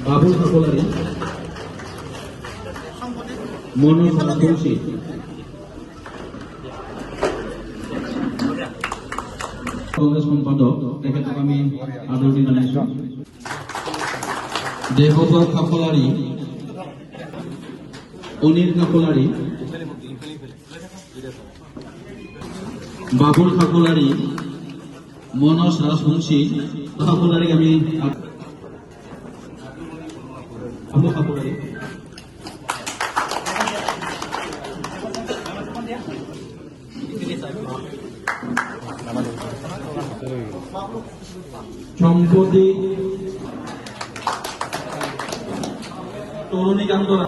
বাবুল সকলাৰি মনোজ ৰাজবংশী কংগ্ৰেস সম্পাদক তেখেতক আমি আদৰণি জনাইছো দেৱব্ৰত কাকলাৰী অনিল কাকলাৰী বাবুল কাকলাৰী মনোজ ৰাজবংশী কাকলাৰীক আমি কাকলাৰী সম্পত্তি তৰুণী কান্তৰা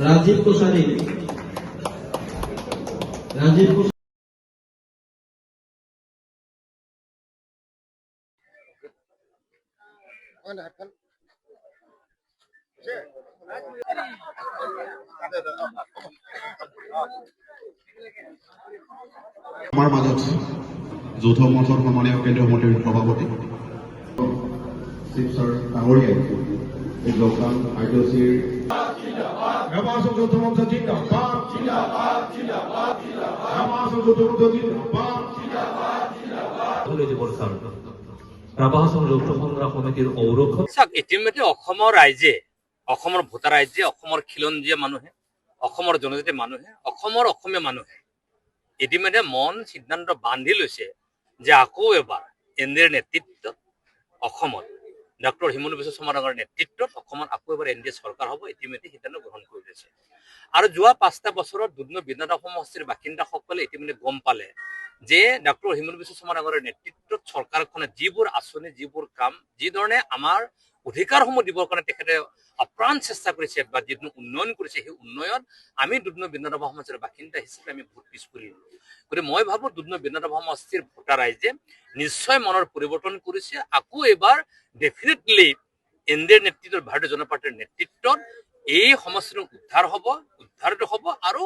ৰাজীব কোষাৰি আমাৰ মাজত যৌথ মঞ্চৰ সন্মানীয় কেন্দ্ৰীয় সমিতিৰ সভাপতি শিৱসাৰ ডাঙৰীয়াই এই লোকদান আইডিঅ'চিৰ যৌথ মঞ্চ ৰাভাহাছং যৌথ সংগ্ৰাম সমিতিৰ ঔৰক্ষক ইতিমধ্যে অসমৰ ৰাইজে অসমৰ ভোটাৰ ৰাইজে অসমৰ খিলঞ্জীয়া মানুহে অসমৰ জনজাতি মানুহে অসমৰ অসমীয়া মানুহে ইতিমধ্যে মন সিদ্ধান্ত বান্ধি লৈছে যে আকৌ এবাৰ এনডিএৰ নেতৃত্বত অসমত ডক্টৰ হিমন্ত বিশ্ব শৰ্মা ডাঙৰীয়াৰ নেতৃত্বত অসমত আকৌ এবাৰ এনডিএ চৰকাৰ হ'ব ইতিমধ্যে সিদ্ধান্ত গ্ৰহণ কৰি লৈছে আৰু যোৱা ৫টা বছৰত দুধনৈ বিধানসভা সমষ্টিৰ বাসিন্দাসকলে ইতিমধ্যে গম পালে যে ডক্টৰ হিমন্ত বিশ্ব শৰ্মা ডাঙৰীয়াৰ নেতৃত্বত চৰকাৰখনে যিবোৰ আঁচনি যিবোৰ কাম যি ধৰণে আমাৰ অধিকাৰসমূহ দিবৰ কাৰণে তেখেতে আপ্ৰাণ চেষ্টা কৰিছে বা যিটো উন্নয়ন কৰিছে সেই উন্নয়ন আমি দুধনৈ বিধানসভা সমষ্টিৰ বাসিন্দা হিচাপে আমি বহুত পিছ পৰি গতিকে মই ভাবো দুধনৈ বিধানসভা সমষ্টিৰ ভোটাৰ ৰাইজে নিশ্চয় মনৰ পৰিৱৰ্তন কৰিছে আকৌ এবাৰ ডেফিনেটলি এনডিএৰ নেতৃত্বত ভাৰতীয় জনতা পাৰ্টীৰ নেতৃত্বত এই সমষ্টিটো উদ্ধাৰিত হ'ব আৰু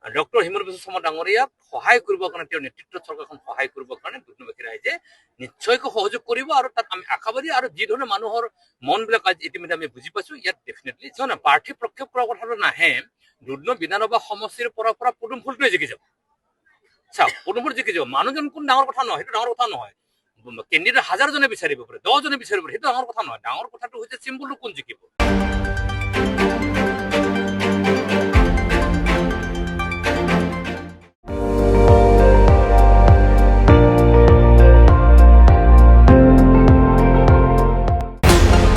ডক্টৰ হিমন্ত বিশ্ব শৰ্মা ডাঙৰীয়াক সহায় কৰিবৰ কাৰণে তেওঁৰ নেতৃত্বত চৰকাৰখন সহায় কৰিবৰ কাৰণে দুধনৈবাসী ৰাইজে নিশ্চয়কৈ সহযোগ কৰিব আৰু তাত আমি আশাবাদী আৰু যি ধৰণে মানুহৰ মনবিলাক আজি ইতিমধ্যে আমি বুজি পাইছো ইয়াত ডেফিনেটলি প্ৰাৰ্থী প্ৰক্ষেপ কৰাৰ কথাটো নাহে দুধনৈ বিধানসভা সমষ্টিৰ পৰা পদুম ফুলটোৱে জিকি যাব চাওক পদুম ফুল জিকি যাব মানুহজন কোন ডাঙৰ কথা নহয় সেইটো ডাঙৰ কথা নহয় কেণ্ডিডেট 1000জনে বিচাৰিব পাৰে 10জনে বিচাৰিব পাৰে সেইটো ডাঙৰ কথা নহয় ডাঙৰ কথাটো হৈছে চিম্বলটো কোন জিকিব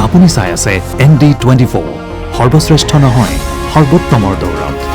আপুনি চাই আছে ND24 সৰ্বশ্ৰেষ্ঠ নহয় সৰ্বোত্তমৰ দৌৰত